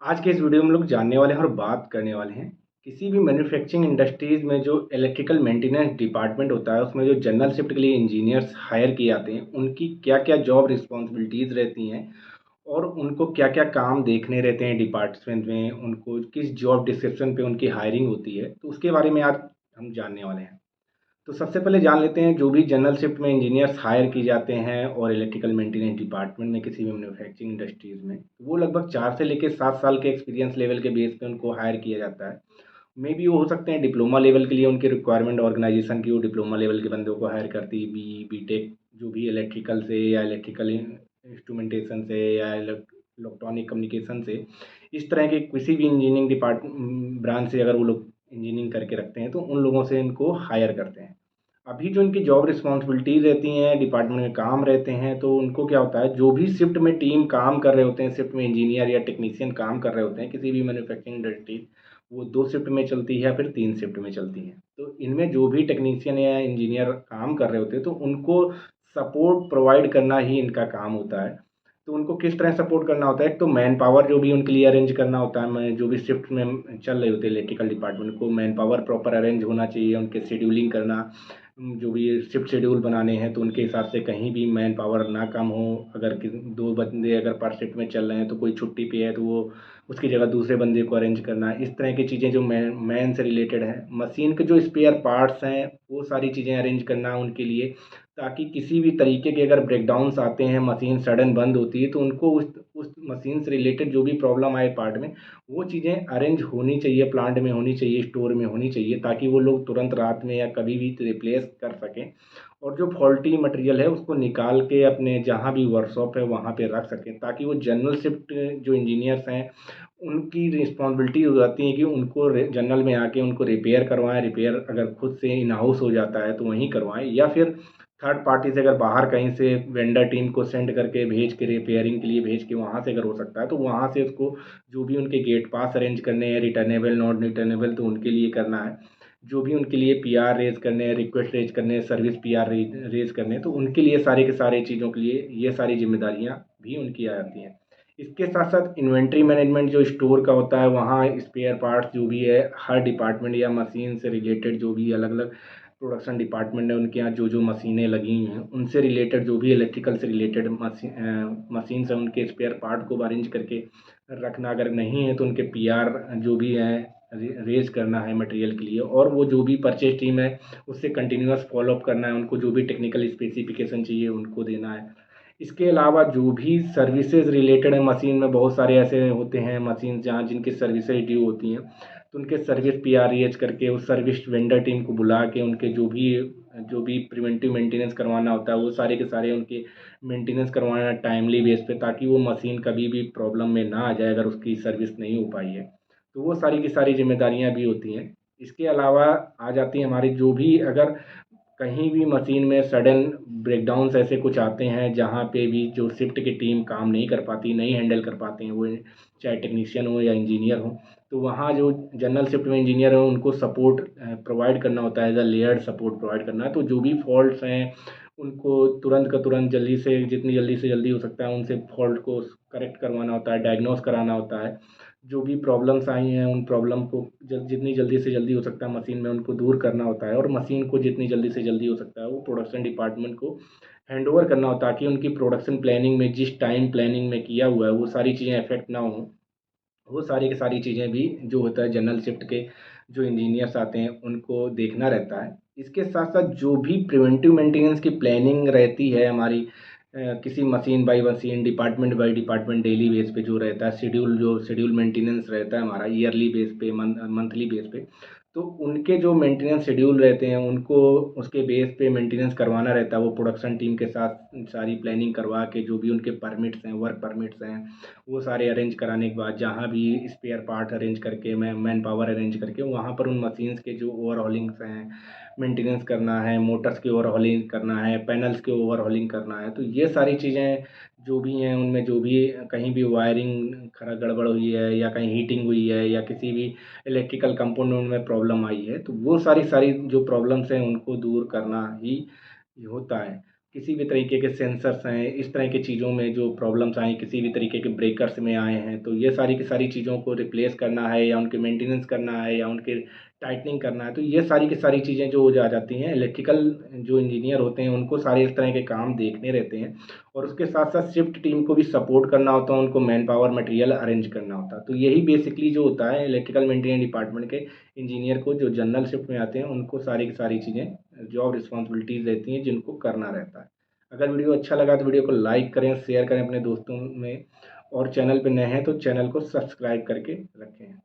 आज के इस वीडियो में हम लोग जानने वाले हैं और बात करने वाले हैं किसी भी मैन्युफैक्चरिंग इंडस्ट्रीज में जो इलेक्ट्रिकल मेंटेनेंस डिपार्टमेंट होता है उसमें जो जनरल शिफ्ट के लिए इंजीनियर्स हायर किए जाते हैं उनकी क्या क्या जॉब रिस्पॉन्सिबिलिटीज़ रहती हैं और उनको क्या क्या काम देखने रहते हैं डिपार्टमेंट में, उनको किस जॉब डिस्क्रिप्शन पे उनकी हायरिंग होती है, तो उसके बारे में आज हम जानने वाले हैं। तो सबसे पहले जान लेते हैं जो भी जनरल शिफ्ट में इंजीनियर्स हायर किए जाते हैं और इलेक्ट्रिकल मेंटेनेंस डिपार्टमेंट में किसी भी मैन्युफैक्चरिंग इंडस्ट्रीज में, वो लगभग 4 से लेकर 7 साल के एक्सपीरियंस लेवल के बेस पे उनको हायर किया जाता है। मे बी वो हो सकते हैं डिप्लोमा लेवल के लिए उनकी रिक्वायरमेंट ऑर्गेनाइजेशन की, वो डिप्लोमा लेवल के बंदों को हायर करती है, बी टेक जो भी इलेक्ट्रिकल से या इलेक्ट्रिकल इंस्ट्रूमेंटेशन से या इलेक्ट्रॉनिक कम्युनिकेशन से, इस तरह के किसी भी इंजीनियरिंग ब्रांच से अगर वो लोग इंजीनियरिंग करके रखते हैं तो उन लोगों से इनको हायर करते हैं। अभी जो इनकी जॉब रिस्पॉन्सिबिलिटीज रहती हैं, डिपार्टमेंट में काम रहते हैं, तो उनको क्या होता है, जो भी शिफ्ट में टीम काम कर रहे होते हैं, शिफ्ट में इंजीनियर या टेक्नीशियन काम कर रहे होते हैं किसी भी मैन्युफैक्चरिंग इंडस्ट्री, वो 2 शिफ्ट में चलती है या फिर 3 शिफ्ट में चलती है। तो इनमें जो भी टेक्नीशियन या इंजीनियर काम कर रहे होते हैं तो उनको सपोर्ट प्रोवाइड करना ही इनका काम होता है। तो उनको किस तरह सपोर्ट करना होता है, एक तो मैन पावर जो भी उनके लिए अरेंज करना होता है। मैं जो भी शिफ्ट में चल रही होती है इलेक्ट्रिकल डिपार्टमेंट को, मैन पावर प्रॉपर अरेंज होना चाहिए, उनके शेड्यूलिंग करना, जो भी शिफ्ट शेड्यूल बनाने हैं तो उनके हिसाब से कहीं भी मैन पावर ना कम हो। अगर 2 बंदे अगर पर शिफ्ट में चल रहे हैं तो कोई छुट्टी पे है तो वो उसकी जगह दूसरे बंदे को अरेंज करना, इस तरह की चीज़ें जो मैन से रिलेटेड है। मशीन के जो स्पेयर पार्ट्स हैं वो सारी चीज़ें अरेंज करना उनके लिए, ताकि किसी भी तरीके के अगर ब्रेकडाउन्स आते हैं, मशीन सडन बंद होती है तो उनको उस मशीन से रिलेटेड जो भी प्रॉब्लम आए पार्ट में, वो चीज़ें अरेंज होनी चाहिए, प्लांट में होनी चाहिए, स्टोर में होनी चाहिए, ताकि वो लोग तुरंत रात में या कभी भी रिप्लेस कर सकें और जो फॉल्टी मटेरियल है उसको निकाल के अपने जहाँ भी वर्कशॉप है वहाँ पे रख सकें, ताकि वो जनरल शिफ्ट जो इंजीनियर्स हैं उनकी रिस्पॉन्सिबिलिटी हो जाती है कि उनको जनरल में आके उनको रिपेयर करवाएं। रिपेयर अगर खुद से इन हाउस हो जाता है तो वहीं करवाएं, या फिर थर्ड पार्टी से अगर बाहर कहीं से वेंडर टीम को सेंड करके भेज के रिपेयरिंग के लिए भेज के वहाँ से अगर हो सकता है तो वहाँ से उसको जो भी उनके गेट पास अरेंज करने हैं, रिटर्नेबल नॉन रिटर्नेबल, तो उनके लिए करना है। जो भी उनके लिए पीआर रेज करने हैं, रिक्वेस्ट रेज करने हैं, सर्विस पीआर रेज करने हैं, तो उनके लिए सारे के सारे चीज़ों के लिए ये सारी जिम्मेदारियाँ भी उनकी आ जाती हैं। इसके साथ साथ इन्वेंट्री मैनेजमेंट जो स्टोर का होता है, वहाँ स्पेयर पार्ट्स जो भी है हर डिपार्टमेंट या मशीन से रिलेटेड जो भी अलग अलग प्रोडक्शन डिपार्टमेंट है उनके यहाँ जो जो मशीनें लगी हुई हैं उनसे रिलेटेड जो भी इलेक्ट्रिकल से रिलेटेड मशीन है उनके स्पेयर पार्ट को अरेंज करके रखना। अगर नहीं है तो उनके पीआर जो भी हैं रेज करना है मटेरियल के लिए, और वो जो भी परचेज टीम है उससे कंटिन्यूअस फॉलोअप करना है, उनको जो भी टेक्निकल स्पेसिफिकेशन चाहिए उनको देना है। इसके अलावा जो भी सर्विसेज रिलेटेड है, मशीन में बहुत सारे ऐसे होते हैं मशीन जहाँ जिनकी सर्विसेज ड्यू होती हैं, तो उनके सर्विस पीआरएच करके उस सर्विस वेंडर टीम को बुला के उनके जो भी प्रिवेंटिव मेंटेनेंस करवाना होता है वो सारे के सारे उनके मेंटेनेंस करवाना टाइमली बेस पे, ताकि वो मशीन कभी भी प्रॉब्लम में ना आ जाए अगर उसकी सर्विस नहीं हो पाई है। तो वो सारी की सारी जिम्मेदारियां भी होती हैं। इसके अलावा आ जाती है हमारी जो भी अगर कहीं भी मशीन में सडन ब्रेकडाउन्स ऐसे कुछ आते हैं जहाँ पे भी जो शिफ्ट की टीम काम नहीं कर पाती, नहीं हैंडल कर पाते हैं, वो चाहे टेक्नीशियन हो या इंजीनियर हो, तो वहाँ जो जनरल शिफ्ट में इंजीनियर हो उनको सपोर्ट प्रोवाइड करना होता है, as a layered support provide करना है। तो जो भी फॉल्ट्स हैं उनको तुरंत का तुरंत जल्दी से जितनी जल्दी से जल्दी हो सकता है उनसे फॉल्ट को करेक्ट करवाना होता है, डायग्नोस कराना होता है। जो भी प्रॉब्लम्स आई हैं उन प्रॉब्लम को जितनी जल्दी से जल्दी हो सकता है मशीन में उनको दूर करना होता है, और मशीन को जितनी जल्दी से जल्दी हो सकता है वो प्रोडक्शन डिपार्टमेंट को हैंड ओवर करना होता है, ताकि उनकी प्रोडक्शन प्लानिंग में जिस टाइम प्लानिंग में किया हुआ है वो सारी चीज़ें अफेक्ट ना हो। वो सारी की सारी चीज़ें भी जो होता है जनरल शिफ्ट के जो इंजीनियर्स आते हैं उनको देखना रहता है। इसके साथ साथ जो भी प्रिवेंटिव मेंटेनेंस की प्लानिंग रहती है हमारी, किसी machine by machine, department by department, daily base पे जो रहता है शेड्यूल, जो शेड्यूल मेंटेनेंस रहता है हमारा ईयरली बेस पे, मंथली बेस पे, तो उनके जो मेंटेनेंस शेड्यूल रहते हैं उनको उसके बेस पे मेंटेनेंस करवाना रहता है। वो प्रोडक्शन टीम के साथ सारी प्लानिंग करवा के जो भी उनके परमिट्स हैं, वर्क परमिट्स हैं, वो सारे अरेंज कराने के बाद जहाँ भी स्पेयर पार्ट अरेंज करके मैन पावर अरेंज करके वहाँ पर उन मशीन्स के जो ओवरहॉलिंग्स हैं, मेंटेनेंस करना है, मोटर्स की ओवरहॉलिंग करना है, पैनल्स की ओवरहॉलिंग करना है, तो ये सारी चीज़ें जो भी हैं उनमें जो भी कहीं भी वायरिंग खरा गड़बड़ हुई है या कहीं हीटिंग हुई है या किसी भी इलेक्ट्रिकल कंपोनेंट में प्रॉब्लम आई है, तो वो सारी सारी जो प्रॉब्लम्स हैं उनको दूर करना ही होता है। किसी भी तरीके के सेंसर्स हैं, इस तरह की चीज़ों में जो प्रॉब्लम्स आई, किसी भी तरीके के ब्रेकर्स में आए हैं, तो ये सारी की सारी चीज़ों को रिप्लेस करना है या उनके मेंटेनेंस करना है या उनके टाइटनिंग करना है, तो ये सारी की सारी चीज़ें जो हो जा जाती हैं, इलेक्ट्रिकल जो इंजीनियर होते हैं उनको सारे इस तरह के काम देखने रहते हैं। और उसके साथ साथ शिफ्ट टीम को भी सपोर्ट करना होता है, उनको मैन पावर मटेरियल अरेंज करना होता है। तो यही बेसिकली जो होता है इलेक्ट्रिकल मेंटेनेंस डिपार्टमेंट के इंजीनियर को, जो जनरल शिफ्ट में आते हैं, उनको सारी की सारी चीज़ें जॉब रिस्पॉन्सिबिलिटीज़ रहती हैं जिनको करना रहता है। अगर वीडियो अच्छा लगा तो वीडियो को लाइक करें, शेयर करें अपने दोस्तों में, और चैनल पे नए हैं तो चैनल को सब्सक्राइब करके रखें।